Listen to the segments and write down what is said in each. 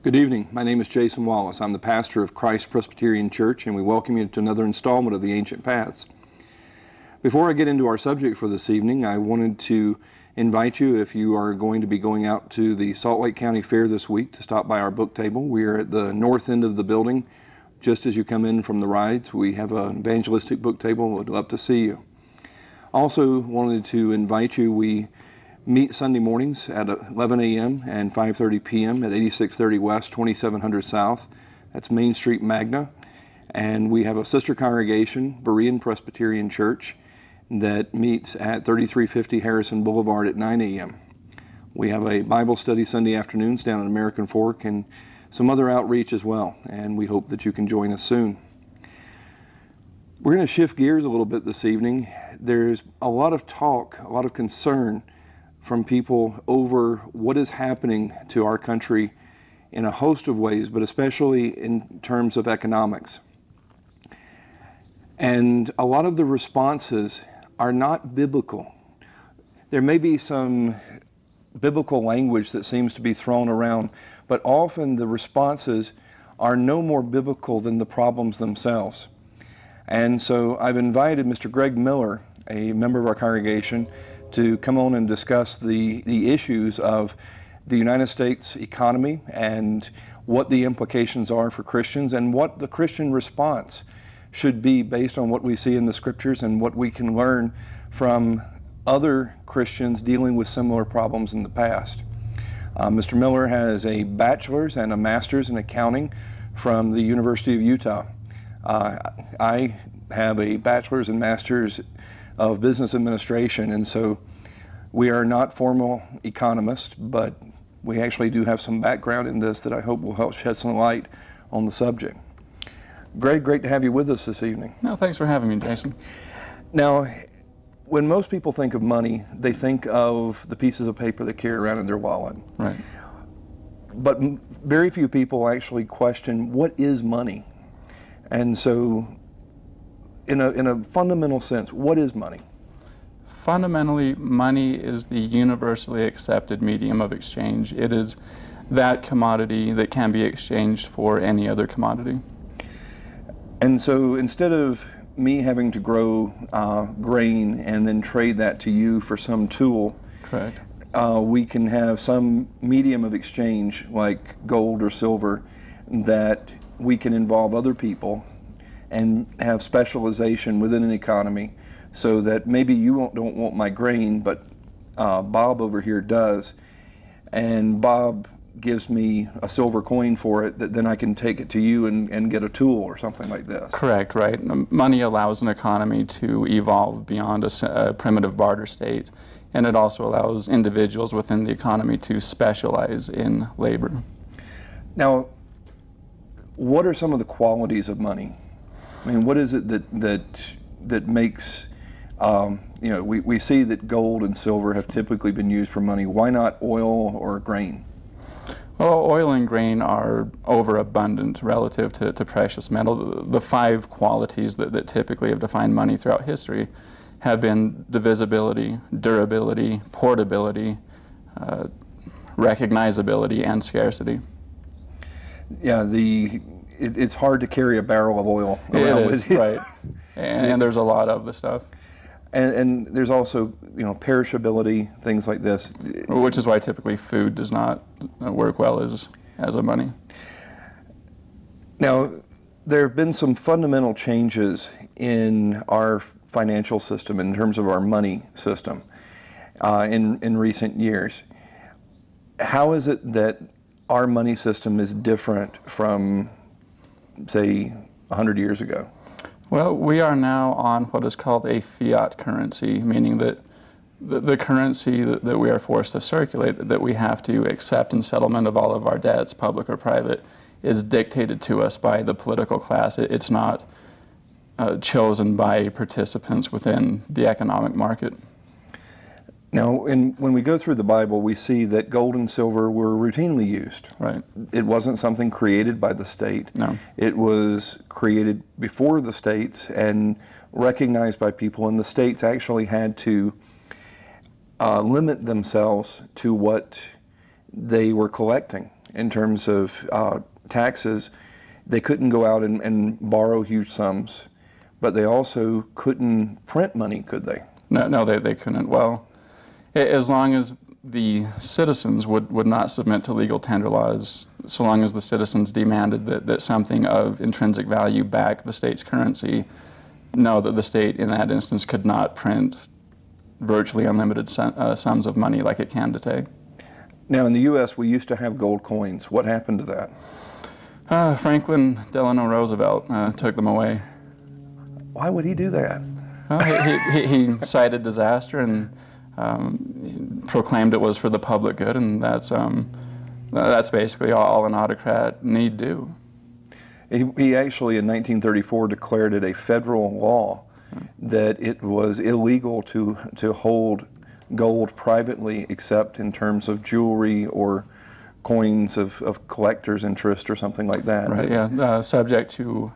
Good evening. My name is Jason Wallace. I'm the pastor of Christ Presbyterian Church, and we welcome you to another installment of The Ancient Paths. Before I get into our subject for this evening, I wanted to invite you, if you are going to be going out to the Salt Lake County Fair this week, to stop by our book table. We are at the north end of the building. Just as you come in from the rides, we have an evangelistic book table. We'd love to see you. Also wanted to invite you, we meet Sunday mornings at 11 a.m. and 5:30 p.m. at 8630 West, 2700 South. That's Main Street, Magna. And we have a sister congregation, Berean Presbyterian Church, that meets at 3350 Harrison Boulevard at 9 a.m. We have a Bible study Sunday afternoons down at American Fork and some other outreach as well, and we hope that you can join us soon. We're going to shift gears a little bit this evening. There's a lot of talk, a lot of concern from people over what is happening to our country in a host of ways, but especially in terms of economics. And a lot of the responses are not biblical. There may be some biblical language that seems to be thrown around, but often the responses are no more biblical than the problems themselves. And so I've invited Mr. Greg Miller, a member of our congregation, to come on and discuss the issues of the United States economy and what the implications are for Christians and what the Christian response should be based on what we see in the scriptures and what we can learn from other Christians dealing with similar problems in the past. Mr. Miller has a bachelor's and a master's in accounting from the University of Utah. I have a bachelor's and master's of business administration, and so we are not formal economists, but we actually do have some background in this that I hope will help shed some light on the subject. Greg, great to have you with us this evening. No, thanks for having me, Jason. Now, when most people think of money, they think of the pieces of paper they carry around in their wallet. Right. But very few people actually question, what is money? And so, in a fundamental sense, what is money? Fundamentally, money is the universally accepted medium of exchange. It is that commodity that can be exchanged for any other commodity. And so instead of me having to grow grain and then trade that to you for some tool, correct, we can have some medium of exchange like gold or silver that we can involve other people and have specialization within an economy so that maybe you don't want my grain, but Bob over here does, and Bob gives me a silver coin for it that then I can take it to you and get a tool or something like this. Correct, right. Money allows an economy to evolve beyond a primitive barter state, and it also allows individuals within the economy to specialize in labor. Now, what are some of the qualities of money? I mean, what is it that makes, we see that gold and silver have typically been used for money. Why not oil or grain? Well, oil and grain are overabundant relative to precious metal. The five qualities that typically have defined money throughout history have been divisibility, durability, portability, recognizability, and scarcity. Yeah, it's hard to carry a barrel of oil around with you. Right. And there's a lot of the stuff. And there's also, perishability, things like this. Which is why typically food does not work well as a money. Now, there have been some fundamental changes in our financial system in terms of our money system in recent years. How is it that our money system is different from, say, 100 years ago? Well, we are now on what is called a fiat currency, meaning that the currency that we are forced to circulate, that we have to accept in settlement of all of our debts, public or private, is dictated to us by the political class. It's not chosen by participants within the economic market. Now, when we go through the Bible, we see that gold and silver were routinely used. Right. It wasn't something created by the state. No. It was created before the states and recognized by people, and the states actually had to limit themselves to what they were collecting in terms of taxes. They couldn't go out and borrow huge sums, but they also couldn't print money, could they? No, they couldn't. Well, as long as the citizens would not submit to legal tender laws, so long as the citizens demanded that something of intrinsic value back the state's currency, no, that the state in that instance could not print virtually unlimited sums of money like it can today. Now, in the U.S., we used to have gold coins. What happened to that? Franklin Delano Roosevelt took them away. Why would he do that? Well, he cited disaster and proclaimed it was for the public good, and that's basically all an autocrat need do. He actually, in 1934, declared it a federal law that it was illegal to hold gold privately except in terms of jewelry or coins of collector's interest or something like that. Right, yeah, subject to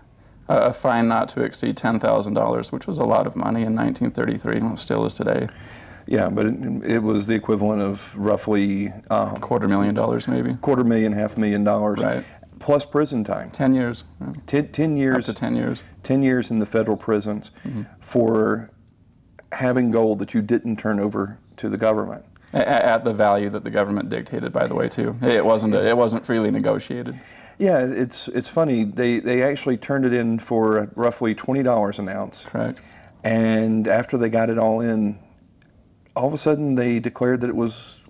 a fine not to exceed $10,000, which was a lot of money in 1933 and still is today. Yeah, but it was the equivalent of roughly $250,000 maybe. $250,000, $500,000. Right. Plus prison time. 10 years. Yeah. 10 years. Up to 10 years. 10 years in the federal prisons for having gold that you didn't turn over to the government. At the value that the government dictated, by the way, too. It wasn't freely negotiated. Yeah, it's funny. They actually turned it in for roughly $20 an ounce. Correct. And after they got it all in, all of a sudden they declared that it was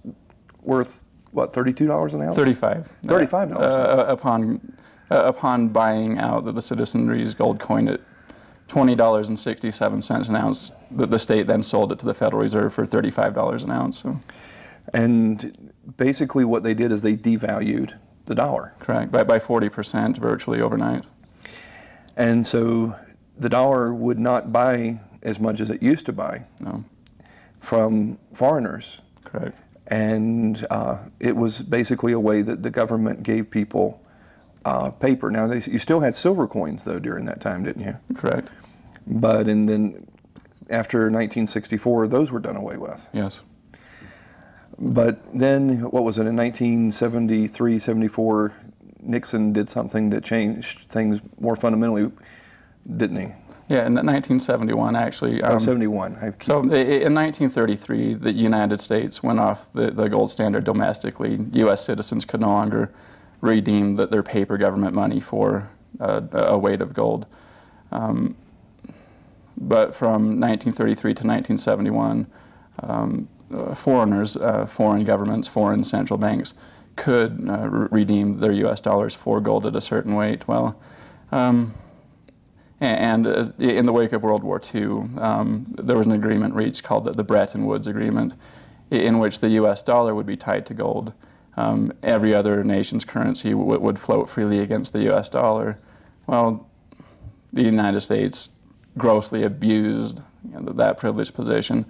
worth, what, $32 an ounce? $35. $35 upon buying out the citizenry's gold coin at $20.67 an ounce, the state then sold it to the Federal Reserve for $35 an ounce. So. And basically what they did is they devalued the dollar. Correct, by 40% virtually overnight. And so the dollar would not buy as much as it used to buy. No. From foreigners. Correct. And it was basically a way that the government gave people paper. Now, you still had silver coins, though, during that time, didn't you? Correct. But then after 1964, those were done away with. Yes. But then, what was it, in 1973, 74, Nixon did something that changed things more fundamentally, didn't he? Yeah, in 1971, actually. 71. So in 1933, the United States went off the gold standard domestically. U.S. citizens could no longer redeem their paper government money for a weight of gold. But from 1933 to 1971, foreigners, foreign governments, foreign central banks could redeem their U.S. dollars for gold at a certain weight. Well, and in the wake of World War II, there was an agreement reached called the Bretton Woods Agreement, in which the U.S. dollar would be tied to gold. Every other nation's currency would float freely against the U.S. dollar. Well, the United States grossly abused that privileged position.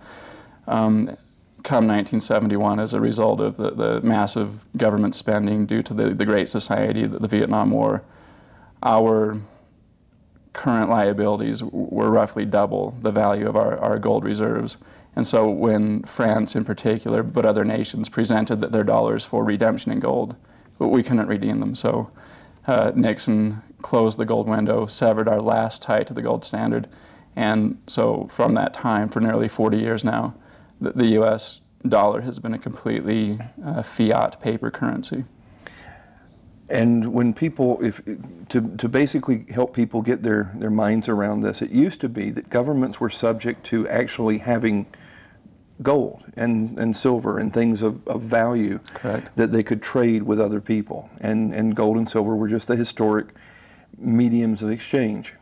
Come 1971, as a result of the massive government spending due to the Great Society, the Vietnam War, our current liabilities were roughly double the value of our gold reserves. And so when France in particular, but other nations, presented their dollars for redemption in gold, we couldn't redeem them. So Nixon closed the gold window, severed our last tie to the gold standard. And so from that time, for nearly 40 years now, the U.S. dollar has been a completely fiat paper currency. And when people, to basically help people get their minds around this, it used to be that governments were subject to actually having gold and silver and things of value. Correct. That they could trade with other people. And gold and silver were just the historic mediums of exchange.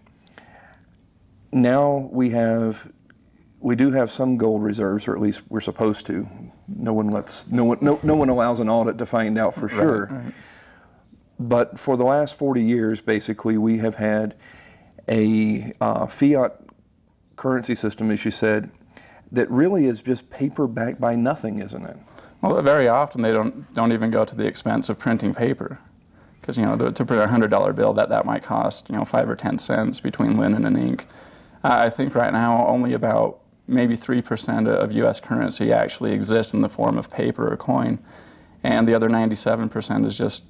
Now we do have some gold reserves, or at least we're supposed to. No one allows an audit to find out for sure. Right. But for the last 40 years, basically, we have had a fiat currency system, as you said, that really is just paper backed by nothing, isn't it? Well, very often they don't even go to the expense of printing paper, because to print a $100 bill, that might cost 5 or 10 cents between linen and ink. I think right now only about maybe 3% of U.S. currency actually exists in the form of paper or coin, and the other 97% is just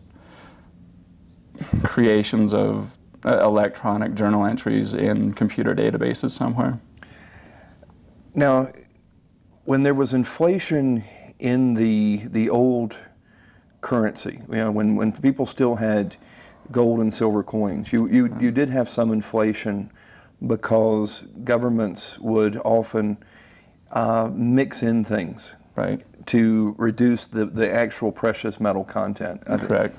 creations of electronic journal entries in computer databases somewhere. Now, when there was inflation in the old currency, when people still had gold and silver coins, you did have some inflation because governments would often mix in things, right, to reduce the actual precious metal content. Correct.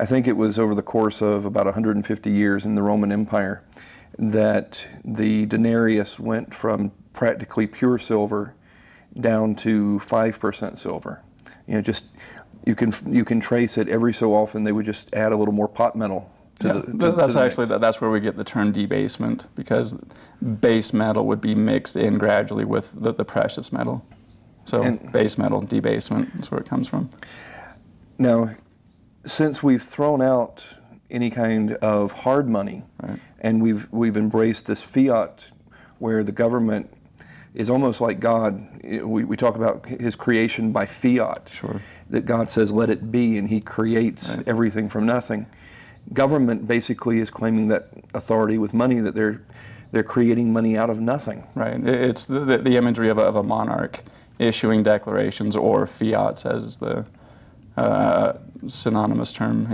I think it was over the course of about 150 years in the Roman Empire that the denarius went from practically pure silver down to 5% silver. You can trace it every so often. They would just add a little more pot metal. That's where we get the term debasement, because base metal would be mixed in gradually with the precious metal. So base metal debasement is where it comes from. Now, since we've thrown out any kind of hard money, right, and we've embraced this fiat, where the government is almost like God. We talk about His creation by fiat. Sure. That God says, "Let it be," and He creates everything from nothing. Government basically is claiming that authority with money, that they're creating money out of nothing. Right. It's the imagery of a monarch issuing declarations, or fiats as the synonymous term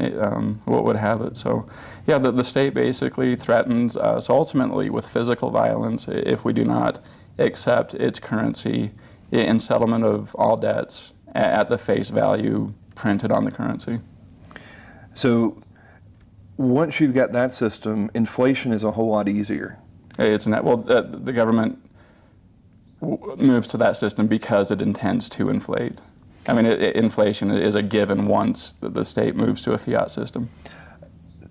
what would have it. So yeah, the state basically threatens us ultimately with physical violence if we do not accept its currency in settlement of all debts at the face value printed on the currency. So once you've got that system, inflation is a whole lot easier. The government moves to that system because it intends to inflate. I mean, inflation is a given once the state moves to a fiat system.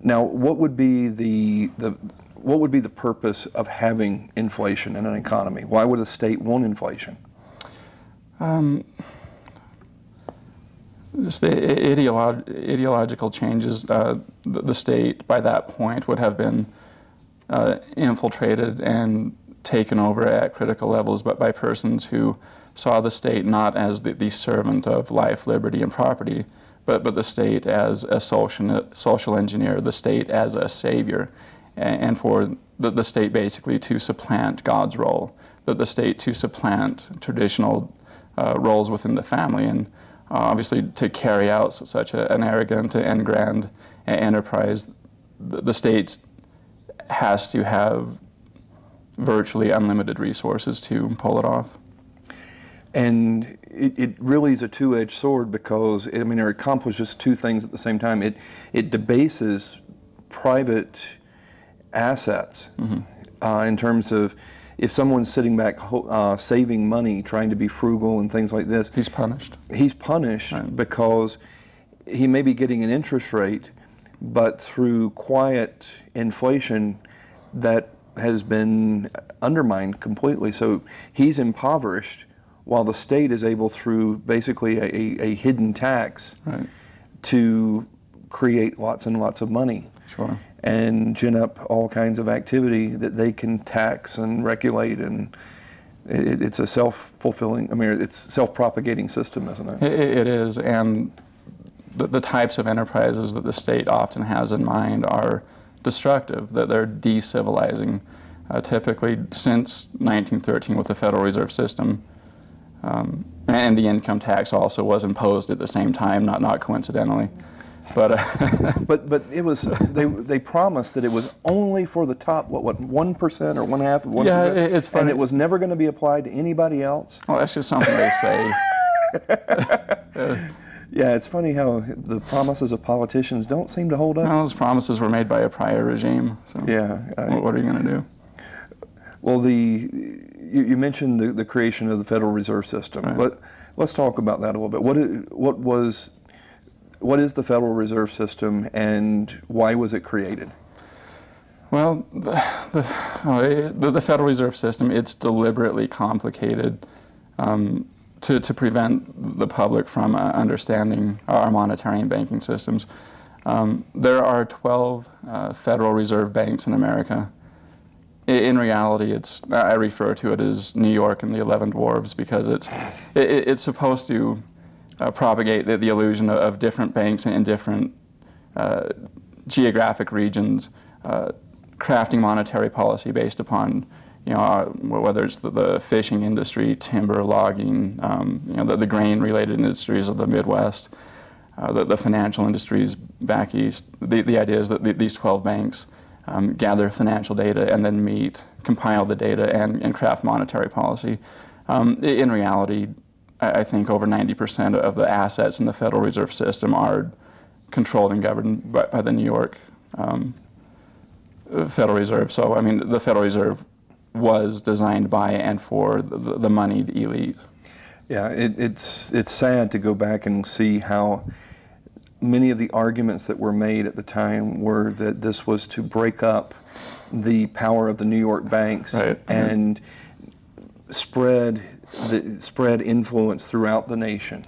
Now, what would be the purpose of having inflation in an economy? Why would a state want inflation? Just the ideological changes. The state, by that point, would have been infiltrated and taken over at critical levels, but by persons who saw the state not as the servant of life, liberty, and property, but the state as a social engineer, the state as a savior, and for the state basically to supplant God's role, the state to supplant traditional roles within the family, and obviously to carry out such an arrogant and grand enterprise, the state has to have virtually unlimited resources to pull it off. And it really is a two-edged sword, because it accomplishes two things at the same time. It debases private assets, in terms of if someone's sitting back saving money, trying to be frugal and things like this. He's punished. He's punished, right, because he may be getting an interest rate, but through quiet inflation that has been undermined completely. So he's impoverished, while the state is able, through basically a hidden tax, right, to create lots and lots of money. Sure. And gin up all kinds of activity that they can tax and regulate, and it's a self-fulfilling, it's self-propagating system, isn't it? It is, and the types of enterprises that the state often has in mind are destructive, that they're decivilizing. Typically, since 1913 with the Federal Reserve System, and the income tax also was imposed at the same time, not coincidentally. But but it was they promised that it was only for the top 1% or 1/2 of 1%. Yeah, it's funny. And it was never going to be applied to anybody else. Well, that's just something they say. Yeah, it's funny how the promises of politicians don't seem to hold up. Well, those promises were made by a prior regime. So Yeah. what are you going to do? Well, you mentioned the creation of the Federal Reserve System. Right. Let's talk about that a little bit. What is the Federal Reserve System, and why was it created? Well, the Federal Reserve System, it's deliberately complicated to prevent the public from understanding our monetary and banking systems. There are 12 Federal Reserve banks in America. In reality, I refer to it as New York and the 11 Dwarves because it's supposed to propagate the illusion of different banks in different geographic regions, crafting monetary policy based upon, whether it's the fishing industry, timber, logging, the grain-related industries of the Midwest, the financial industries back east. The idea is that these 12 banks gather financial data and then compile the data and craft monetary policy. In reality, I think over 90% of the assets in the Federal Reserve System are controlled and governed by the New York Federal Reserve. So, I mean, the Federal Reserve was designed by and for the moneyed elite. Yeah, it's sad to go back and see how many of the arguments that were made at the time were that this was to break up the power of the New York banks and spread influence throughout the nation,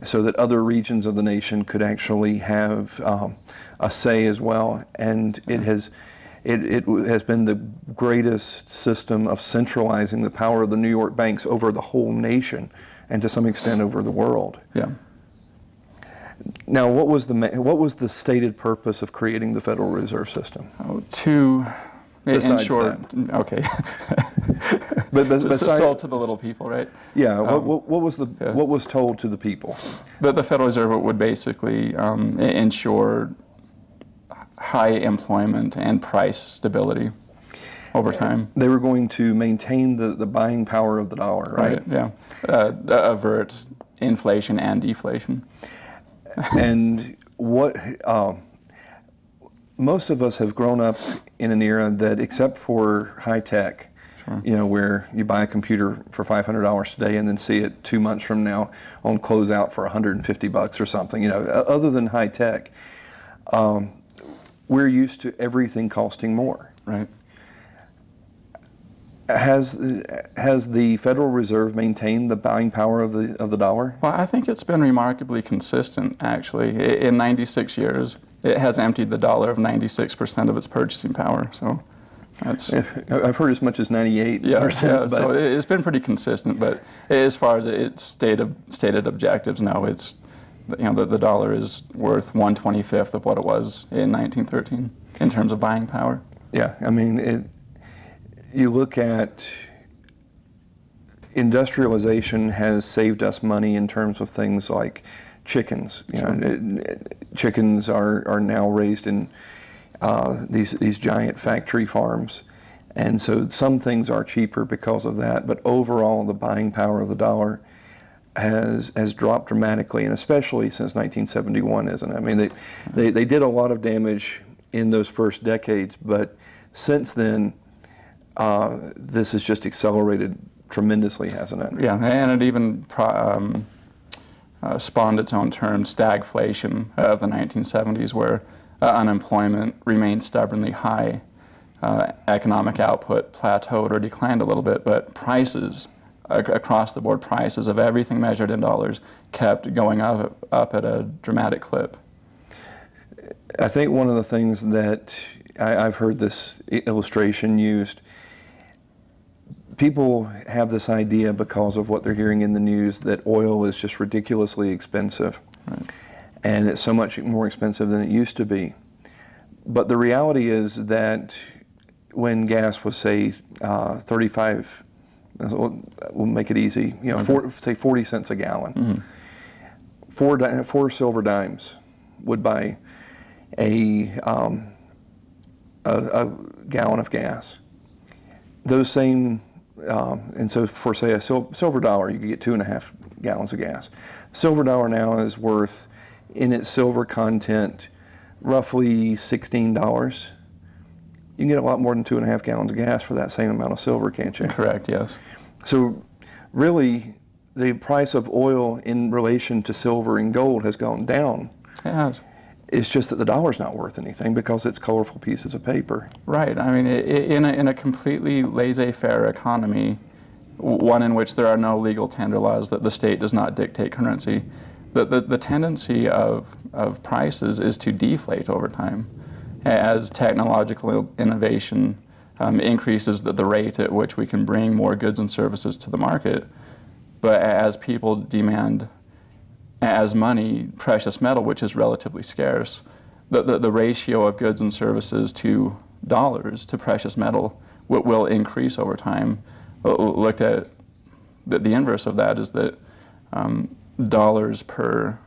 so that other regions of the nation could actually have a say as well. And it has been the greatest system of centralizing the power of the New York banks over the whole nation, and to some extent over the world. Yeah. Now, what was the stated purpose of creating the Federal Reserve System? In short, okay. but sold to the little people, right? Yeah. What was told to the people? The Federal Reserve would basically ensure high employment and price stability over time. They were going to maintain the buying power of the dollar, right? Yeah. Avert inflation and deflation. And most of us have grown up in an era that, except for high tech, where you buy a computer for $500 today and then see it 2 months from now on closeout for $150 or something. Other than high tech, we're used to everything costing more. Right. Has the Federal Reserve maintained the buying power of the dollar? Well, I think it's been remarkably consistent, actually. In 96 years, it has emptied the dollar of 96% of its purchasing power. So that's... I've heard as much as 98%. Yeah, so it's been pretty consistent. But as far as its stated objectives, no, it's the dollar is worth 1/25 of what it was in 1913 in terms of buying power. Yeah, I mean you look at industrialization has saved us money in terms of things like chickens. Chickens are now raised in these giant factory farms, and so some things are cheaper because of that. But overall, the buying power of the dollar has dropped dramatically, and especially since 1971, isn't it? I mean, they did a lot of damage in those first decades, but since then, this has just accelerated tremendously, hasn't it? Yeah, and it even spawned its own term, stagflation, of the 1970s, where unemployment remained stubbornly high, economic output plateaued or declined a little bit, but prices, across the board prices of everything measured in dollars, kept going up at a dramatic clip. I think one of the things that I've heard this illustration used, people have this idea because of what they're hearing in the news that oil is just ridiculously expensive. Right. And it's so much more expensive than it used to be. But the reality is that when gas was, say, 35, we'll make it easy, say 40 cents a gallon, 4 silver dimes would buy a gallon of gas, those same, and so for say a silver dollar, you could get 2.5 gallons of gas. Silver dollar now is worth, in its silver content, roughly $16. You can get a lot more than 2.5 gallons of gas for that same amount of silver, can't you? Correct, yes. So really, the price of oil in relation to silver and gold has gone down. It has. It's just that the dollar's not worth anything because it's colorful pieces of paper. Right. I mean, in a completely laissez-faire economy, one in which there are no legal tender laws, that the state does not dictate currency, the tendency of prices is to deflate over time. As technological innovation increases the rate at which we can bring more goods and services to the market, but as people demand as money, precious metal, which is relatively scarce, the ratio of goods and services to dollars, to precious metal, will increase over time. Looked at the inverse of that is that dollars per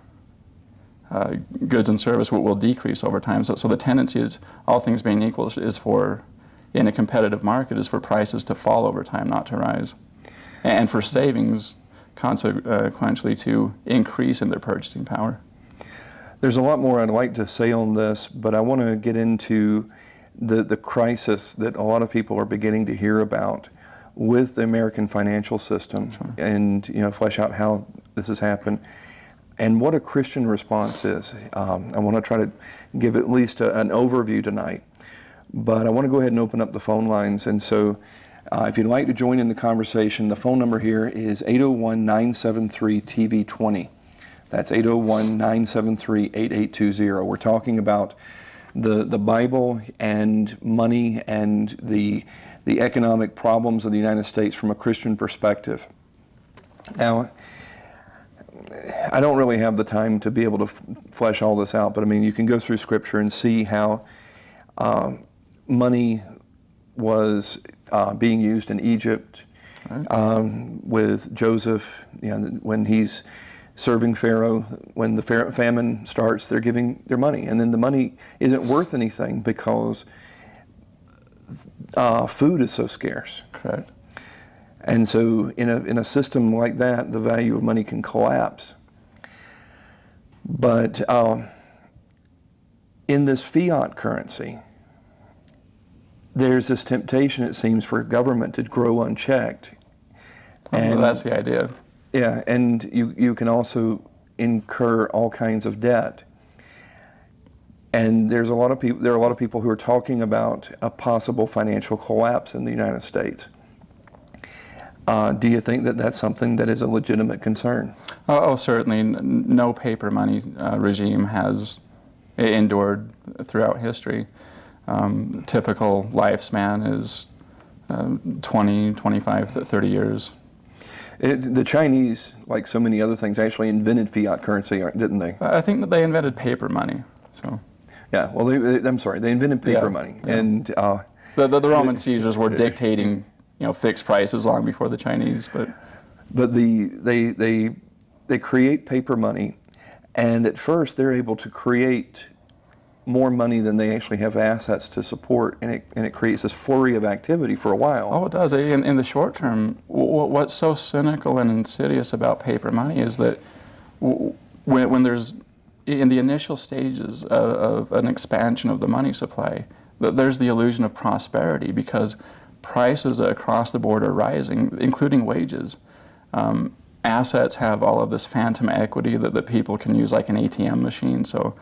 goods and service will decrease over time. So the tendency is, all things being equal, is for, in a competitive market, is for prices to fall over time, not to rise. And for savings, consequentially, to increase in their purchasing power. There's a lot more I'd like to say on this, but I want to get into the crisis that a lot of people are beginning to hear about with the American financial system. Sure. And flesh out how this has happened and what a Christian response is. I want to try to give at least an overview tonight, but I want to go ahead and open up the phone lines. And so if you'd like to join in the conversation, the phone number here is 801-973-TV20. That's 801-973-8820. We're talking about the Bible and money and the economic problems of the United States from a Christian perspective. Now, I don't really have the time to be able to flesh all this out, but I mean, you can go through Scripture and see how money was being used in Egypt, right, with Joseph, when he's serving Pharaoh. When the famine starts, they're giving their money, and then the money isn't worth anything because food is so scarce. Correct. And so in a system like that, the value of money can collapse. But in this fiat currency, there's this temptation, it seems, for government to grow unchecked. And that's the idea. Yeah, and you can also incur all kinds of debt. And there are a lot of people who are talking about a possible financial collapse in the United States. Do you think that that's something that is a legitimate concern? Oh, certainly. No paper money regime has endured throughout history. Typical lifespan is 20, 25, 30 years. The Chinese, like so many other things, actually invented fiat currency, didn't they? I think that they invented paper money. So. Yeah, well, I'm sorry, they invented paper money. Yeah. And the Roman Caesars were dictating fixed prices long before the Chinese, but they create paper money, and at first they're able to create more money than they actually have assets to support, and it creates this flurry of activity for a while. Oh, it does. In the short term, what's so cynical and insidious about paper money is that when there's, in the initial stages of an expansion of the money supply, there's the illusion of prosperity because prices across the board are rising, including wages. Assets have all of this phantom equity that people can use like an ATM machine. So,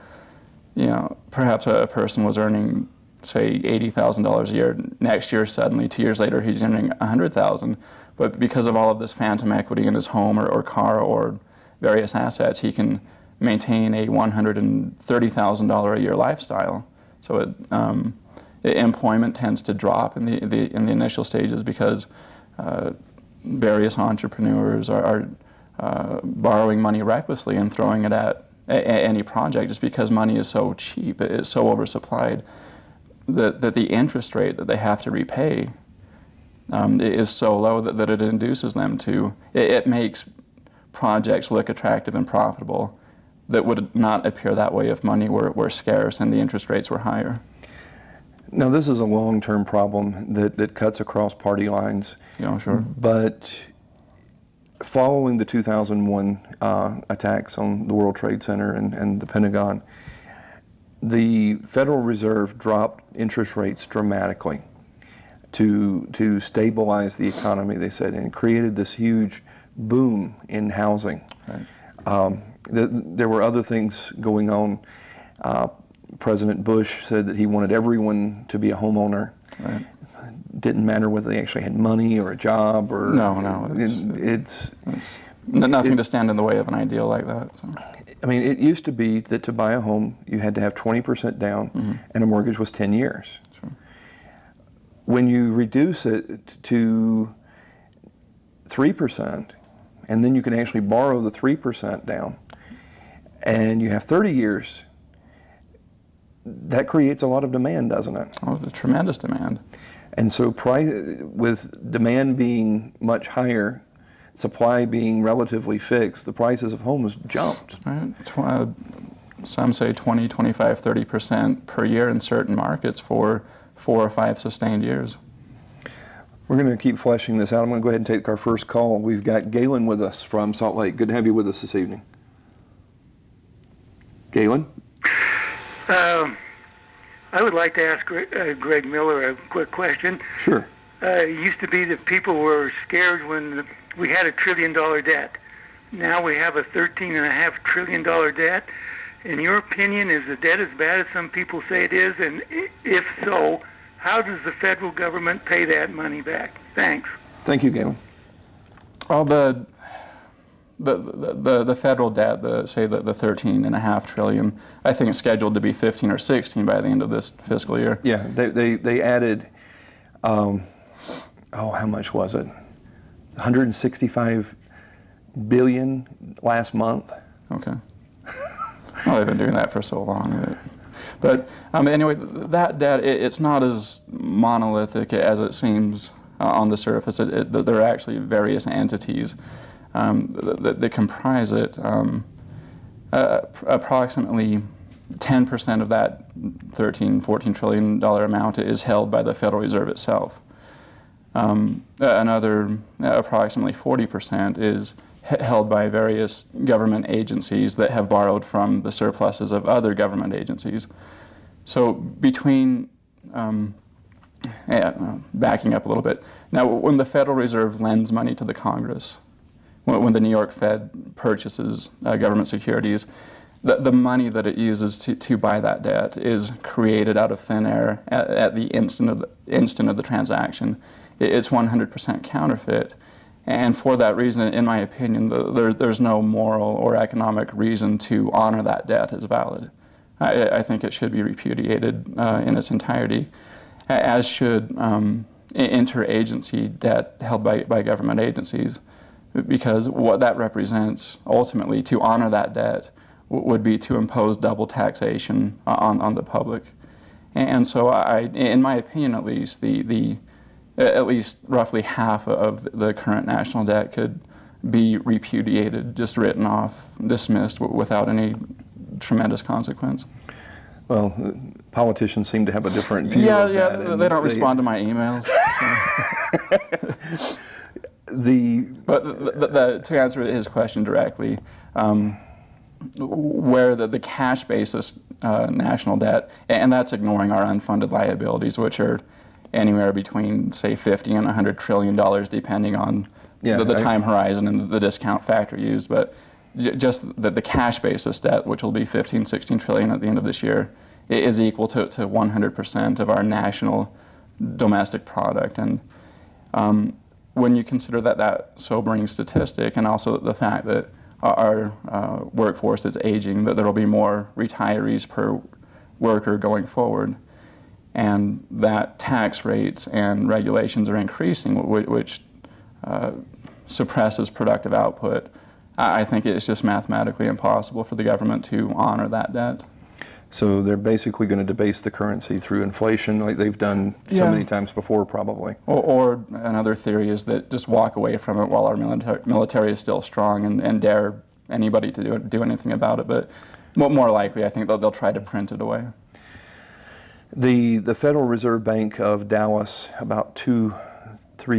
perhaps a person was earning, say, $80,000 a year. Next year, suddenly, 2 years later, he's earning $100,000. But because of all of this phantom equity in his home or car or various assets, he can maintain a $130,000 a year lifestyle. So employment tends to drop in the initial stages because various entrepreneurs are borrowing money recklessly and throwing it at any project just because money is so cheap, it's so oversupplied that the interest rate that they have to repay is so low that it induces them to, it makes projects look attractive and profitable that would not appear that way if money were scarce and the interest rates were higher. Now, this is a long-term problem that cuts across party lines. Yeah, sure. But following the 2001 attacks on the World Trade Center and the Pentagon, the Federal Reserve dropped interest rates dramatically to stabilize the economy, they said, and it created this huge boom in housing. Right. There were other things going on. President Bush said that he wanted everyone to be a homeowner. Right. Didn't matter whether they actually had money or a job or... No, it's nothing to stand in the way of an ideal like that. So. I mean, it used to be that to buy a home, you had to have 20% down, and a mortgage was 10 years. Sure. When you reduce it to 3%, and then you can actually borrow the 3% down, and you have 30 years, that creates a lot of demand, doesn't it? Oh, a tremendous demand. And so with demand being much higher, supply being relatively fixed, the prices of homes jumped. Right. Some say 20, 25, 30% per year in certain markets for 4 or 5 sustained years. We're going to keep fleshing this out. I'm going to go ahead and take our first call. We've got Galen with us from Salt Lake. Good to have you with us this evening. Galen? I would like to ask Greg Miller a quick question. Sure. It used to be that people were scared when we had $1 trillion debt. Now we have a $13.5 trillion debt. In your opinion, is the debt as bad as some people say it is? And if so, how does the federal government pay that money back? Thanks. Thank you, Galen. Well, the federal debt, say the $13.5 trillion, I think it's scheduled to be 15 or 16 by the end of this fiscal year. Yeah, they added, how much was it? 165 billion last month. Okay. Well, they've been doing that for so long. But anyway, that debt, it's not as monolithic as it seems on the surface. There are actually various entities that comprise it. Approximately 10% of that $14 trillion amount is held by the Federal Reserve itself. Another approximately 40% is held by various government agencies that have borrowed from the surpluses of other government agencies. So between, backing up a little bit, now when the Federal Reserve lends money to the Congress, when the New York Fed purchases government securities, the money that it uses to buy that debt is created out of thin air at the instant of the transaction. It's 100% counterfeit. And for that reason, in my opinion, there's no moral or economic reason to honor that debt as valid. I think it should be repudiated in its entirety, as should interagency debt held by government agencies, because what that represents ultimately, to honor that debt, would be to impose double taxation on the public. And so in my opinion at least, at least roughly half of the current national debt could be repudiated, just written off, dismissed without any tremendous consequence. Well, politicians seem to have a different view of that. Yeah, they don't respond to my emails. But to answer his question directly, where the cash basis national debt, and that's ignoring our unfunded liabilities, which are anywhere between, say, $50 and $100 trillion, depending on the time horizon and the discount factor used. But just the cash basis debt, which will be 15, 16 trillion at the end of this year, is equal to 100% of our national domestic product. And when you consider that sobering statistic, and also the fact that our workforce is aging, that there will be more retirees per worker going forward, and that tax rates and regulations are increasing, which suppresses productive output, I think it's just mathematically impossible for the government to honor that debt. So they're basically going to debase the currency through inflation like they've done so many times before, probably. Or another theory is that just walk away from it while our military is still strong and dare anybody to do anything about it. But more likely, I think they'll try to print it away. The Federal Reserve Bank of Dallas about 2-3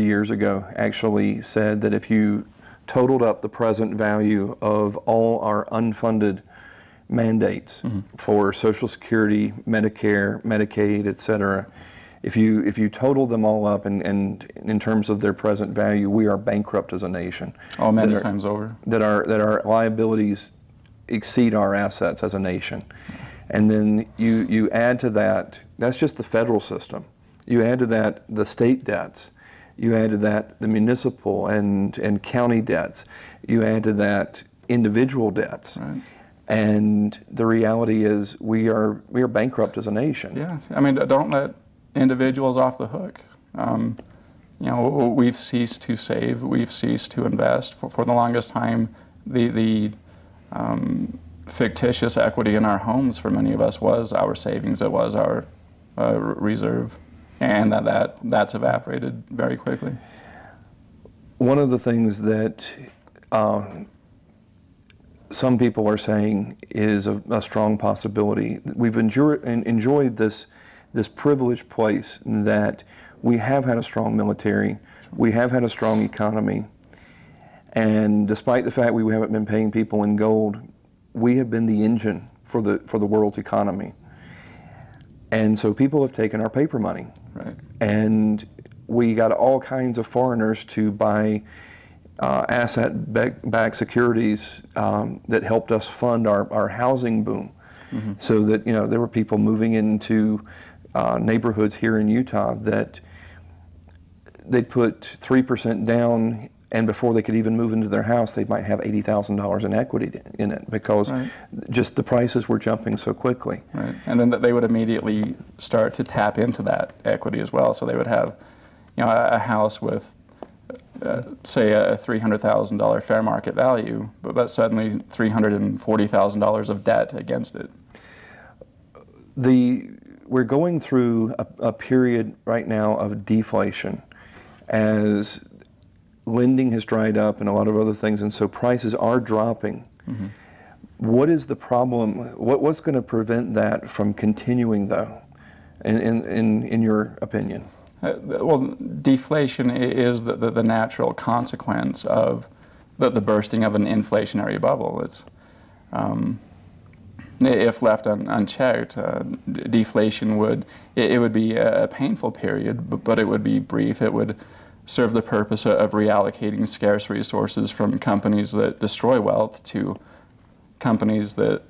years ago actually said that if you totaled up the present value of all our unfunded mandates for Social Security, Medicare, Medicaid, etc., if you total them all up and in terms of their present value, we are bankrupt as a nation. Oh, many times over. That our liabilities exceed our assets as a nation. And then you add to that, that's just the federal system. You add to that the state debts. You add to that the municipal and county debts. You add to that individual debts. Right. And the reality is we are bankrupt as a nation. Yeah, I mean, don't let individuals off the hook. You know, we've ceased to save, we've ceased to invest. For the longest time, the fictitious equity in our homes for many of us was our savings, it was our reserve, and that's evaporated very quickly. One of the things that some people are saying is a strong possibility. We've enjoyed this privileged place that we have had a strong military, we have had a strong economy, and despite the fact we haven't been paying people in gold, we have been the engine for the world's economy. And so people have taken our paper money. Right. And we got all kinds of foreigners to buy asset-backed securities that helped us fund our housing boom. So that, you know, there were people moving into neighborhoods here in Utah that they'd put 3% down, and before they could even move into their house, they might have $80,000 in equity in it because just the prices were jumping so quickly. Right. And then they would immediately start to tap into that equity as well. So they would have, you know, a house with, say, a $300,000 fair market value, but suddenly $340,000 of debt against it. We're going through a period right now of deflation as lending has dried up and a lot of other things, and so prices are dropping. What is the problem? What's going to prevent that from continuing, though, in your opinion? Well, deflation is the natural consequence of the bursting of an inflationary bubble. It's if left unchecked, deflation would be a painful period, but it would be brief. It would serve the purpose of reallocating scarce resources from companies that destroy wealth to companies that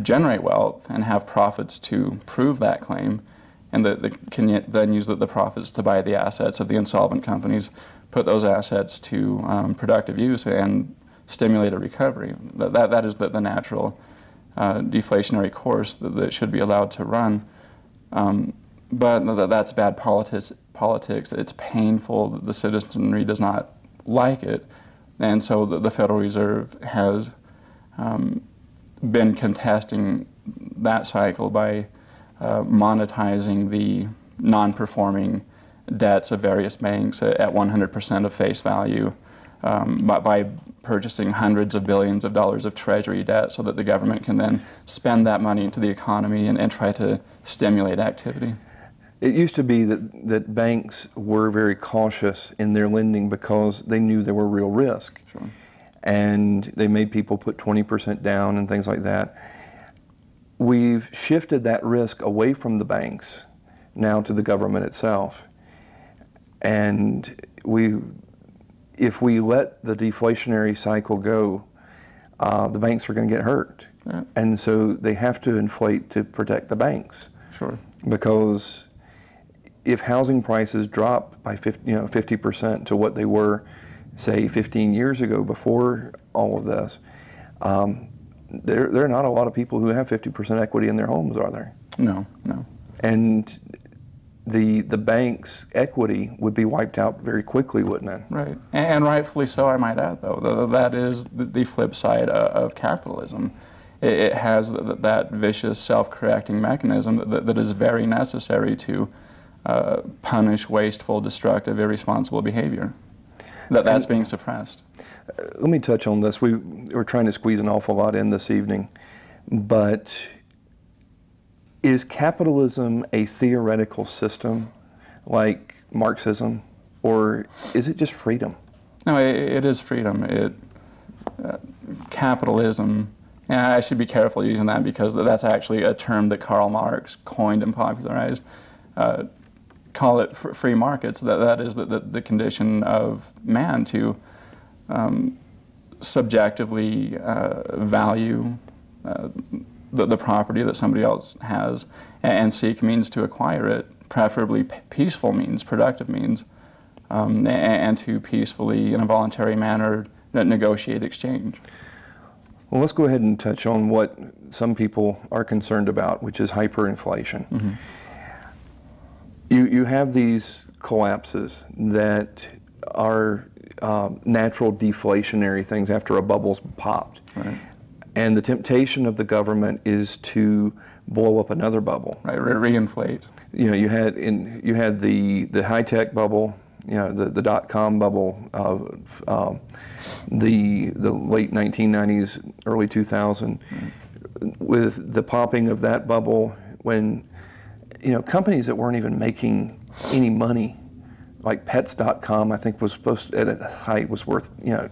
generate wealth and have profits to prove that claim, and that can then use the profits to buy the assets of the insolvent companies, put those assets to productive use, and stimulate a recovery. That is the natural deflationary course that should be allowed to run. But that's bad politics. It's painful. The citizenry does not like it. And so the Federal Reserve has been contesting that cycle by monetizing the non-performing debts of various banks at 100% of face value by purchasing hundreds of billions of dollars of treasury debt so that the government can then spend that money into the economy and try to stimulate activity. It used to be that banks were very cautious in their lending because they knew there were real risk. Sure. And they made people put 20% down and things like that. We've shifted that risk away from the banks now to the government itself. And if we let the deflationary cycle go, the banks are going to get hurt. Yeah. And so they have to inflate to protect the banks. Sure. Because if housing prices drop by 50% to what they were, say, 15 years ago before all of this, there are not a lot of people who have 50% equity in their homes, are there? No, no. And the bank's equity would be wiped out very quickly, wouldn't it? Right, and rightfully so, I might add, though. That is the flip side of capitalism. It has that vicious self-correcting mechanism that is very necessary to punish wasteful, destructive, irresponsible behavior. that's being suppressed. Let me touch on this. We're trying to squeeze an awful lot in this evening, but is capitalism a theoretical system like Marxism, or is it just freedom? No, it is freedom. Capitalism, I should be careful using that because that's actually a term that Karl Marx coined and popularized. Call it free markets. That is the condition of man to subjectively value the property that somebody else has and seek means to acquire it, preferably peaceful means, productive means, and to peacefully, in a voluntary manner, negotiate exchange. Well, let's go ahead and touch on what some people are concerned about, which is hyperinflation. Mm-hmm. You have these collapses that are natural deflationary things after a bubble's popped. Right. And the temptation of the government is to blow up another bubble. Right, reinflate. You know, you had the high-tech bubble, you know, the dot-com bubble of the late 1990s, early 2000. With the popping of that bubble, when, you know, companies that weren't even making any money, like Pets.com, I think was supposed to, at a height, was worth, you know,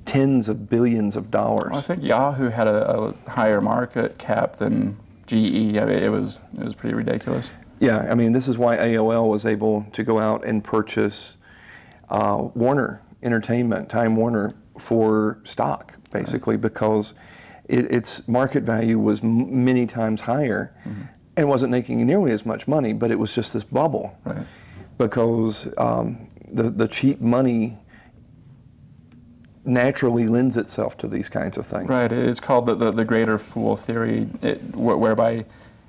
tens of billions of dollars. Well, I think Yahoo had a higher market cap than GE. I mean, it was pretty ridiculous. Yeah, I mean, this is why AOL was able to go out and purchase Warner Entertainment, Time Warner, for stock, basically, because its market value was many times higher and wasn't making nearly as much money, but it was just this bubble. Right. Because the cheap money naturally lends itself to these kinds of things. Right. It's called the greater fool theory, whereby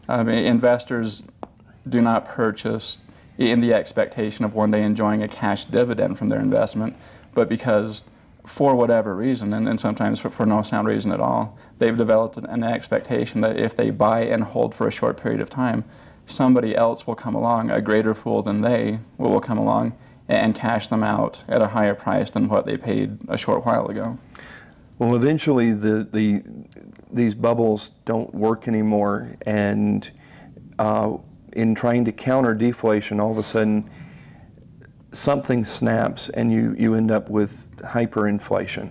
investors do not purchase in the expectation of one day enjoying a cash dividend from their investment, but because for whatever reason, and sometimes for no sound reason at all, they've developed an expectation that if they buy and hold for a short period of time, somebody else will come along, a greater fool than they will come along and cash them out at a higher price than what they paid a short while ago. Well, eventually these bubbles don't work anymore, and in trying to counter deflation, all of a sudden something snaps and you end up with hyperinflation.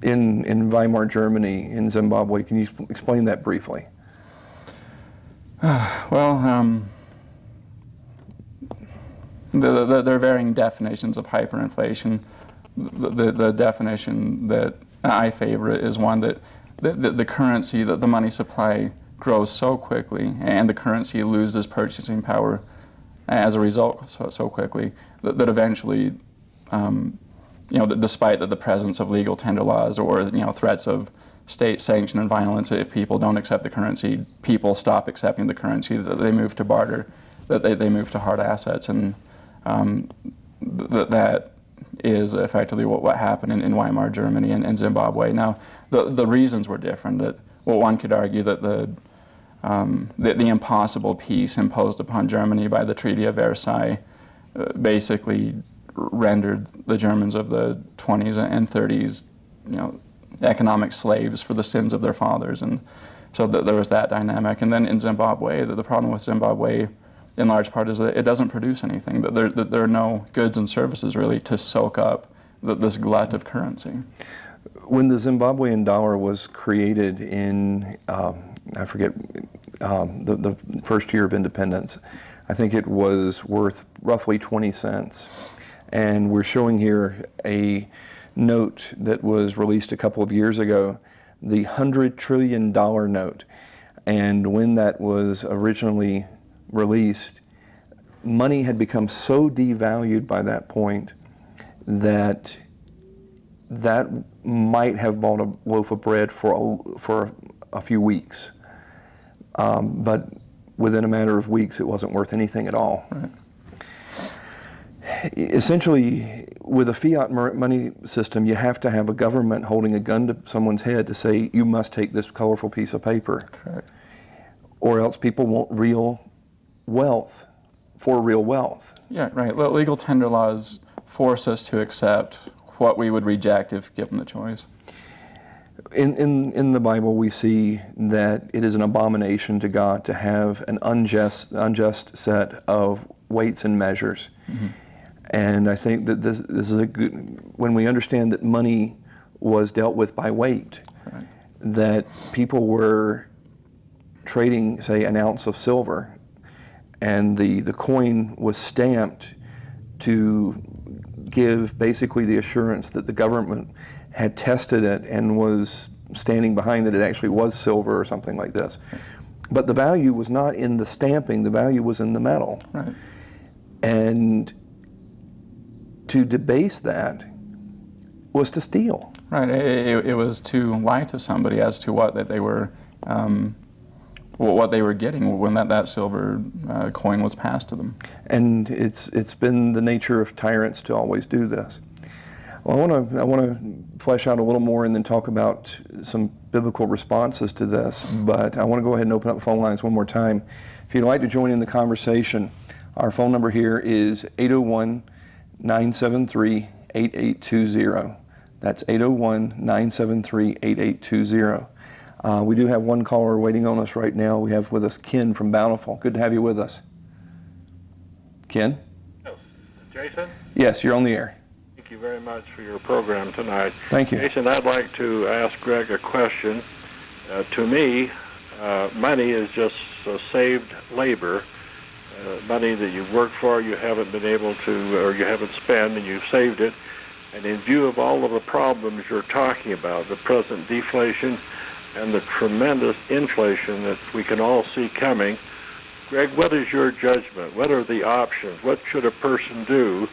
In Weimar Germany, in Zimbabwe, can you explain that briefly? Well, there are varying definitions of hyperinflation. The definition that I favor is one that the currency, that the money supply grows so quickly and the currency loses purchasing power as a result so quickly that eventually, despite the presence of legal tender laws or threats of state sanction and violence, if people don't accept the currency, people stop accepting the currency, that they move to barter, that they move to hard assets, and that is effectively what happened in Weimar Germany and Zimbabwe. Now, the reasons were different. One could argue that the impossible peace imposed upon Germany by the Treaty of Versailles basically rendered the Germans of the 20s and 30s, economic slaves for the sins of their fathers, and so there was that dynamic. And then in Zimbabwe, the problem with Zimbabwe, in large part, is that it doesn't produce anything. That there are no goods and services really to soak up this glut of currency. When the Zimbabwean dollar was created in, I forget, the first year of independence, I think it was worth roughly 20 cents. And we're showing here a note that was released a couple of years ago, the $100 trillion note. And when that was originally released, money had become so devalued by that point that might have bought a loaf of bread for a few weeks. But within a matter of weeks, it wasn't worth anything at all. Right. Essentially, with a fiat money system, you have to have a government holding a gun to someone's head to say, you must take this colorful piece of paper. Correct. Or else people want real wealth for real wealth. Yeah, right. Legal tender laws force us to accept what we would reject if given the choice. In the Bible, we see that it is an abomination to God to have an unjust set of weights and measures. Mm-hmm. And I think that this is a good, when we understand that money was dealt with by weight, right, that people were trading, say, an ounce of silver, and the coin was stamped to give basically the assurance that the government had tested it and was standing behind that it actually was silver or something like this. But the value was not in the stamping, the value was in the metal. Right. And to debase that was to steal. Right. It was to lie to somebody as to what they were getting when that silver coin was passed to them. And it's been the nature of tyrants to always do this. Well, I want to flesh out a little more and then talk about some biblical responses to this, but I want to go ahead and open up the phone lines one more time. If you'd like to join in the conversation, our phone number here is 801-973-8820. That's 801-973-8820. We do have one caller waiting on us right now. We have with us Ken from Bountiful. Good to have you with us. Ken? Yes. Jason? Yes, you're on the air. Thank you very much for your program tonight. Thank you. Jason, I'd like to ask Greg a question. To me, money is just saved labor, money that you've worked for, you haven't been able to, or you haven't spent, and you've saved it. And in view of all of the problems you're talking about, the present deflation and the tremendous inflation that we can all see coming, Greg, what is your judgment? What are the options? What should a person do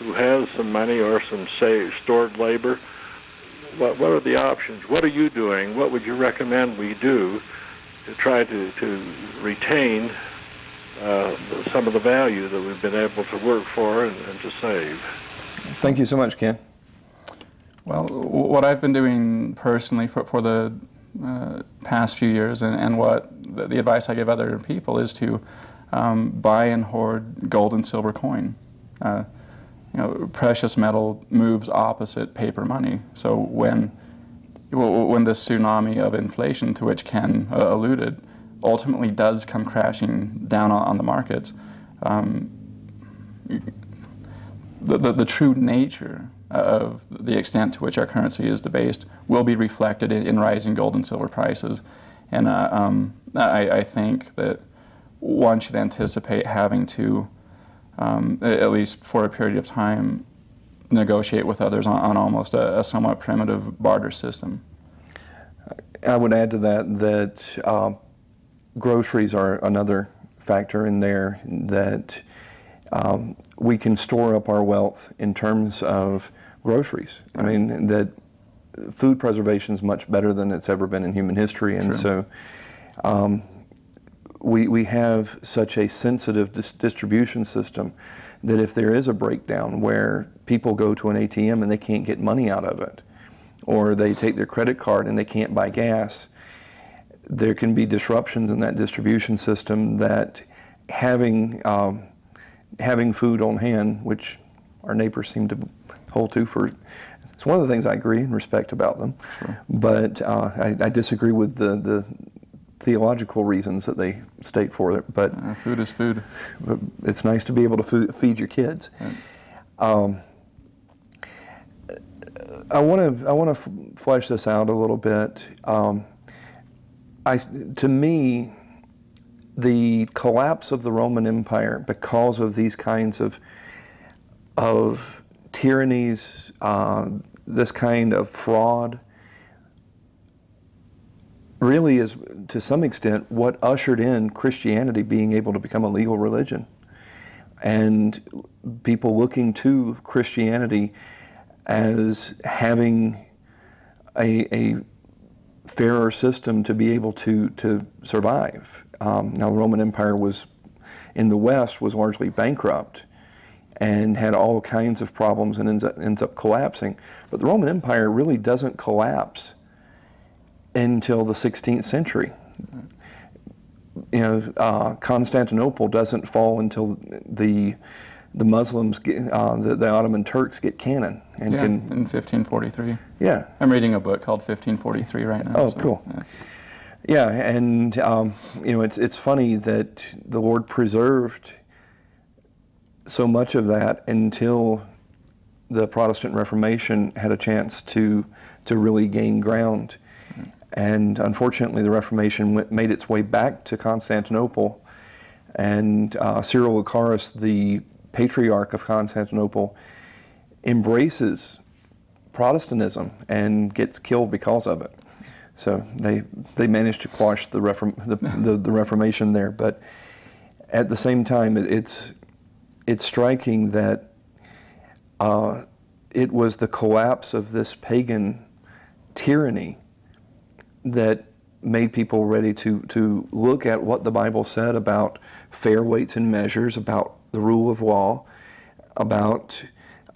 who has some money or some, say, stored labor? What are the options? What are you doing? What would you recommend we do to try to retain some of the value that we've been able to work for and to save? Thank you so much, Ken. Well, what I've been doing personally for the past few years, and what the advice I give other people is to buy and hoard gold and silver coin. Precious metal moves opposite paper money. So when this tsunami of inflation to which Ken alluded ultimately does come crashing down on the markets, the true nature of the extent to which our currency is debased will be reflected in rising gold and silver prices. And I think that one should anticipate having to, at least for a period of time, negotiate with others on almost a somewhat primitive barter system. I would add to that groceries are another factor in there, that we can store up our wealth in terms of groceries. I mean, that food preservation is much better than it's ever been in human history, and so we have such a sensitive distribution system that if there is a breakdown where people go to an ATM and they can't get money out of it, or they take their credit card and they can't buy gas, there can be disruptions in that distribution system that having food on hand, which our neighbors seem to hold to it's one of the things I agree and respect about them. Sure. But I disagree with the theological reasons that they state for it. But food is food. But it's nice to be able to feed your kids. Right. I want to flesh this out a little bit. To me, the collapse of the Roman Empire, because of these kinds of tyrannies, this kind of fraud, really is, to some extent, what ushered in Christianity being able to become a legal religion. And people looking to Christianity as having a fairer system to be able to survive. Now, the Roman Empire in the West was largely bankrupt and had all kinds of problems and ends up collapsing. But the Roman Empire really doesn't collapse until the 16th century. Constantinople doesn't fall until the Muslims, the Ottoman Turks get cannon. And in 1543. Yeah. I'm reading a book called 1543 right now. Oh, so, cool. Yeah. Yeah, and it's funny that the Lord preserved so much of that until the Protestant Reformation had a chance to really gain ground. Mm-hmm. And unfortunately, the Reformation made its way back to Constantinople, and Cyril Lucaris, the Patriarch of Constantinople, embraces Protestantism and gets killed because of it. So they managed to quash the Reformation there, but at the same time, it's striking that it was the collapse of this pagan tyranny that made people ready to look at what the Bible said about fair weights and measures, about the rule of law, about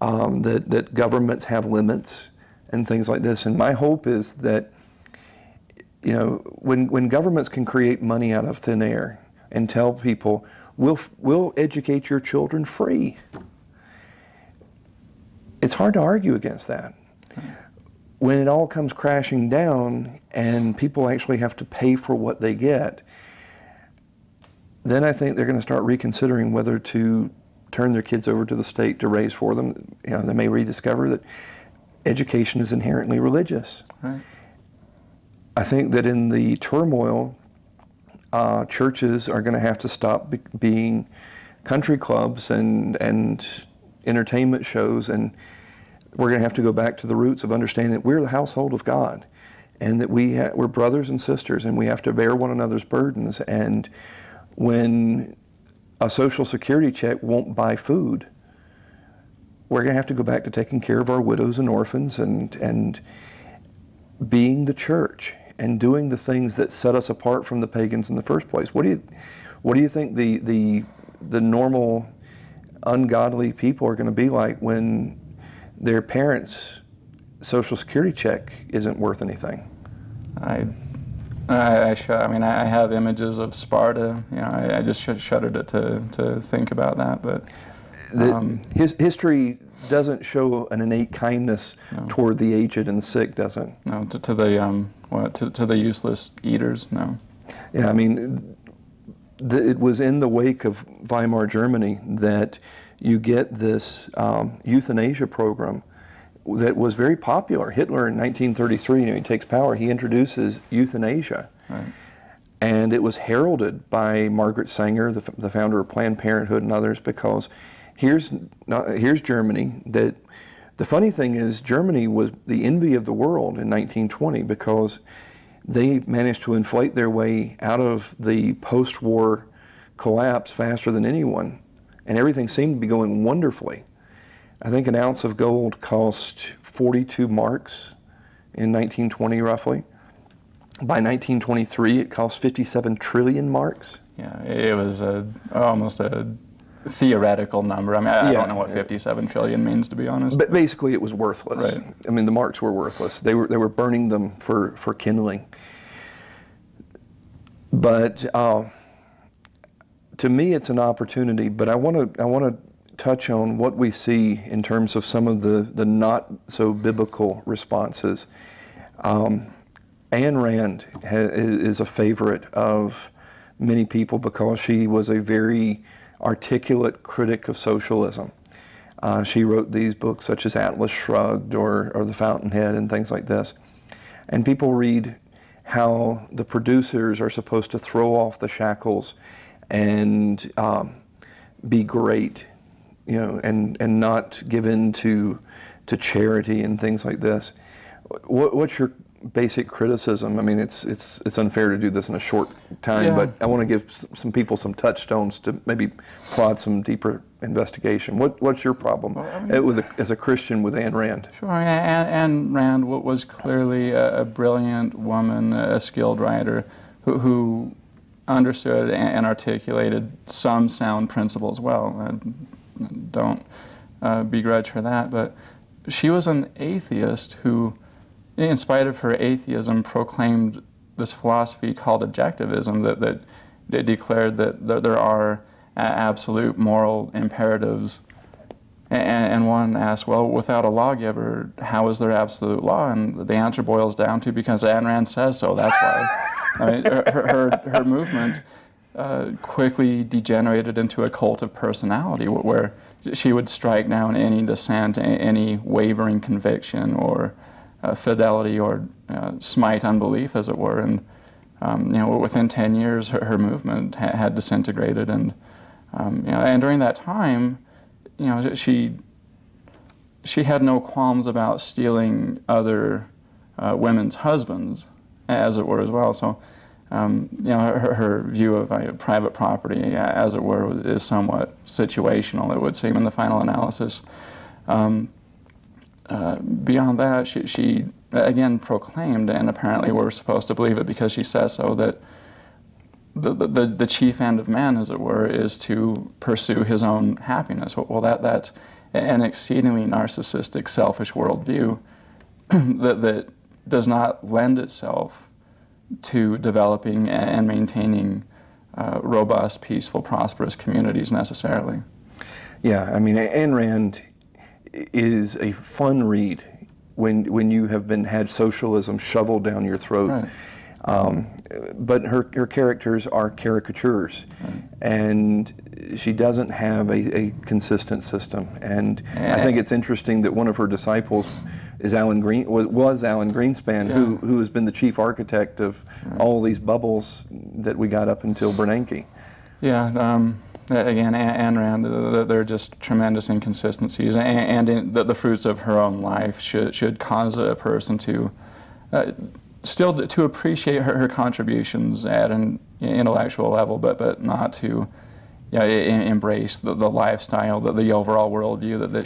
that governments have limits and things like this. And my hope is that when governments can create money out of thin air and tell people, we'll educate your children free, it's hard to argue against that. When it all comes crashing down and people actually have to pay for what they get, then I think they're going to start reconsidering whether to turn their kids over to the state to raise for them. They may rediscover that education is inherently religious. Right. I think that in the turmoil, churches are going to have to stop being country clubs and entertainment shows, and we're going to have to go back to the roots of understanding that we're the household of God, and that we're brothers and sisters, and we have to bear one another's burdens. And when a Social Security check won't buy food, we're going to have to go back to taking care of our widows and orphans and being the church and doing the things that set us apart from the pagans in the first place. What do you think the normal ungodly people are going to be like when their parents' Social Security check isn't worth anything? I have images of Sparta. I just shuddered to think about that. But history doesn't show an innate kindness toward the aged and the sick, does it? No, to the useless eaters, no. Yeah, I mean, it was in the wake of Weimar Germany that you get this euthanasia program that was very popular. Hitler in 1933, he takes power, he introduces euthanasia. Right. And it was heralded by Margaret Sanger, the founder of Planned Parenthood and others, because here's Germany. That the funny thing is, Germany was the envy of the world in 1920 because they managed to inflate their way out of the post-war collapse faster than anyone, and everything seemed to be going wonderfully. I think an ounce of gold cost 42 marks in 1920, roughly. By 1923, it cost 57 trillion marks. Yeah, it was almost a theoretical number. I mean, I don't know what 57 trillion means, to be honest. But basically, it was worthless. Right. I mean, the marks were worthless. They were burning them for kindling. But to me, it's an opportunity. But I want to touch on what we see in terms of some of the not so biblical responses. Ayn Rand is a favorite of many people because she was a very articulate critic of socialism. She wrote these books such as Atlas Shrugged or The Fountainhead and things like this. And people read how the producers are supposed to throw off the shackles and be great, and not give in to charity and things like this. What's your basic criticism? I mean, it's unfair to do this in a short time, but I want to give some people some touchstones to maybe plot some deeper investigation. What's your problem as a Christian with Ayn Rand? Sure. Ayn Rand was clearly a brilliant woman, a skilled writer who understood and articulated some sound principles well. I don't begrudge her that, but she was an atheist who, in spite of her atheism, proclaimed this philosophy called objectivism, that declared that there are absolute moral imperatives. And one asks, well, without a lawgiver, how is there absolute law? And the answer boils down to because Ayn Rand says so, that's why. I mean, her movement quickly degenerated into a cult of personality where she would strike down any dissent, any wavering conviction or fidelity or smite unbelief, as it were. And within 10 years, her movement had disintegrated. And and during that time, she had no qualms about stealing other women's husbands, as it were, as well. So, her view of private property, as it were, is somewhat situational, it would seem, in the final analysis. Beyond that, she again proclaimed, and apparently we're supposed to believe it because she says so, that the chief end of man, as it were, is to pursue his own happiness. Well, that's an exceedingly narcissistic, selfish worldview that does not lend itself to developing and maintaining robust, peaceful, prosperous communities necessarily. Yeah, I mean, Ayn Rand is a fun read when you have had socialism shoveled down your throat. Right. But her characters are caricatures, and she doesn't have a consistent system. And I think it's interesting that one of her disciples is was Alan Greenspan, who has been the chief architect of all these bubbles that we got up until Bernanke. Yeah. Again, Ayn Rand, they're just tremendous inconsistencies, and the fruits of her own life should cause a person to still to appreciate her contributions at an intellectual level, but not to embrace the lifestyle, the overall worldview that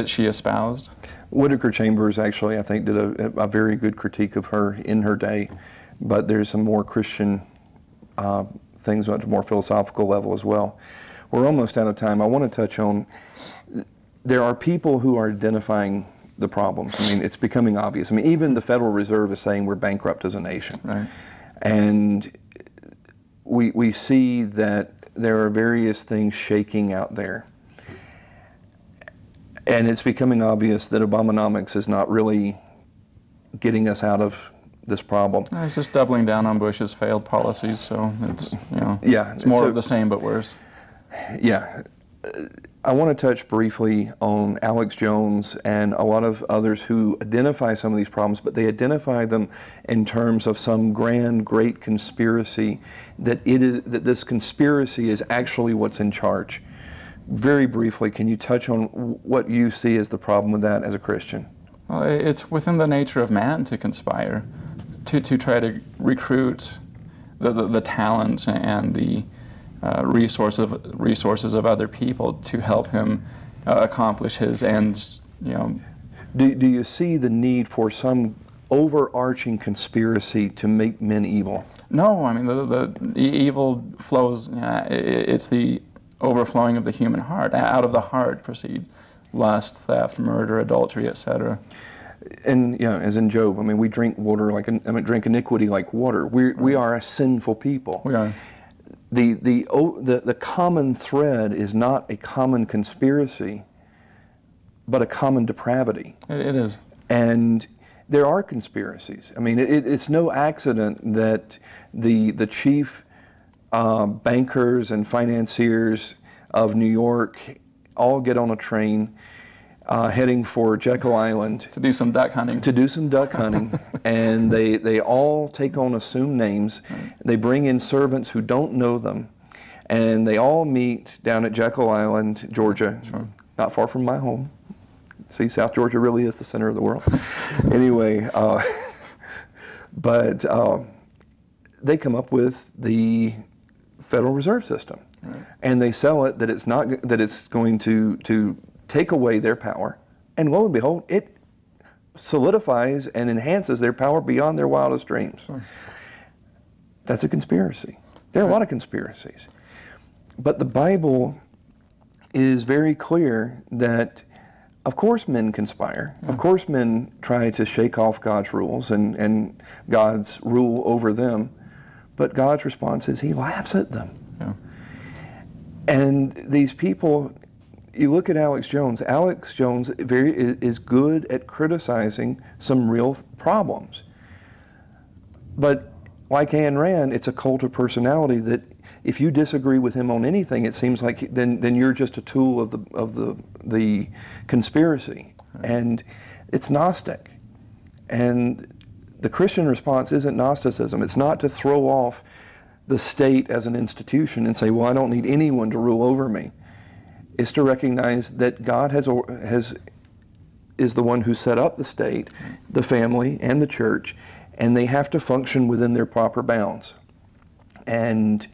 she espoused. Whittaker Chambers actually, I think, did a very good critique of her in her day, but there's some more Christian things at a more philosophical level as well. We're almost out of time. I want to touch on, there are people who are identifying the problems. I mean, it's becoming obvious. I mean, even the Federal Reserve is saying we're bankrupt as a nation. Right. And we see that there are various things shaking out there. And it's becoming obvious that Obamonomics is not really getting us out of this problem. It's just doubling down on Bush's failed policies, so it's, it's more of the same but worse. Yeah. I want to touch briefly on Alex Jones and a lot of others who identify some of these problems, but they identify them in terms of some grand, great conspiracy, that this conspiracy is actually what's in charge. Very briefly, can you touch on what you see as the problem with that as a Christian? Well, it's within the nature of man to conspire, to try to recruit the talents and the resources of other people to help him accomplish his ends. Do you see the need for some overarching conspiracy to make men evil? No, I mean the evil flows. It's the overflowing of the human heart. Out of the heart proceed lust, theft, murder, adultery, etc. And as in Job, I mean, we drink water drink iniquity like water. We are a sinful people. We are. The common thread is not a common conspiracy, but a common depravity. It is. And there are conspiracies. I mean, it's no accident that the chief bankers and financiers of New York all get on a train heading for Jekyll Island to do some duck hunting. And they all take on assumed names. They bring in servants who don't know them, and they all meet down at Jekyll Island, Georgia, not far from my home. See, South Georgia really is the center of the world. Anyway, but they come up with the Federal Reserve System, and they sell it that it's going to take away their power, and lo and behold, it solidifies and enhances their power beyond their wildest dreams. That's a conspiracy. There are a lot of conspiracies. But the Bible is very clear that, of course, men conspire. Of course, men try to shake off God's rules and God's rule over them. But God's response is He laughs at them. Yeah. And these people, you look at Alex Jones. Alex Jones is good at criticizing some real problems. But like Ayn Rand, it's a cult of personality that if you disagree with him on anything, it seems like then you're just a tool of the conspiracy. Right. And it's Gnostic. And the Christian response isn't Gnosticism. It's not to throw off the state as an institution and say, well, I don't need anyone to rule over me. It's to recognize that God is the one who set up the state, the family, and the church, and they have to function within their proper bounds. And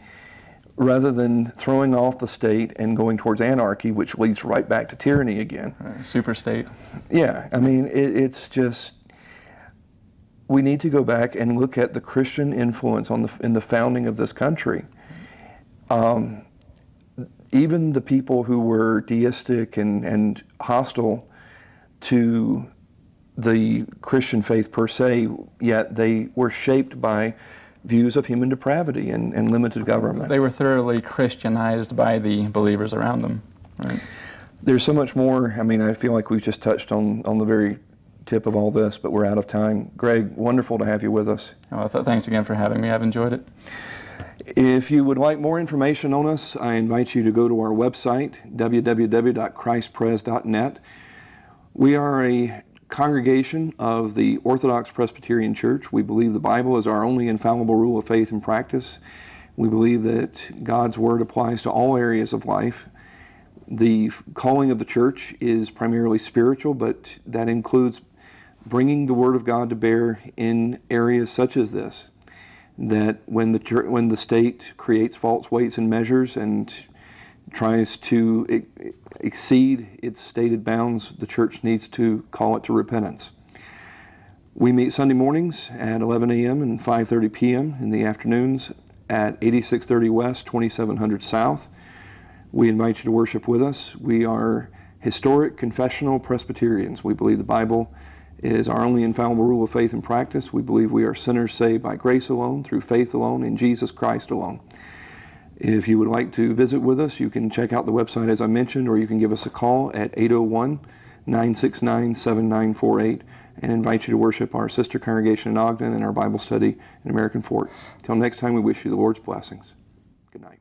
rather than throwing off the state and going towards anarchy, which leads right back to tyranny again. Super state. Yeah, I mean, it's just, we need to go back and look at the Christian influence in the founding of this country. Even the people who were deistic and hostile to the Christian faith per se, yet they were shaped by views of human depravity and limited government. They were thoroughly Christianized by the believers around them. Right? There's so much more. I mean, I feel like we've just touched on the very tip of all this, but we're out of time. Greg, wonderful to have you with us. Oh, thanks again for having me. I've enjoyed it. If you would like more information on us, I invite you to go to our website, www.christpres.net. We are a congregation of the Orthodox Presbyterian Church. We believe the Bible is our only infallible rule of faith and practice. We believe that God's Word applies to all areas of life. The calling of the church is primarily spiritual, but that includes bringing the Word of God to bear in areas such as this. That when the state creates false weights and measures and tries to exceed its stated bounds, the church needs to call it to repentance. We meet Sunday mornings at 11 a.m. and 5:30 p.m. in the afternoons at 8630 West, 2700 South. We invite you to worship with us. We are historic confessional Presbyterians. We believe the Bible is our only infallible rule of faith and practice. We believe we are sinners saved by grace alone, through faith alone, in Jesus Christ alone. If you would like to visit with us, you can check out the website as I mentioned, or you can give us a call at 801-969-7948 and invite you to worship our sister congregation in Ogden and our Bible study in American Fork. Till next time, we wish you the Lord's blessings. Good night.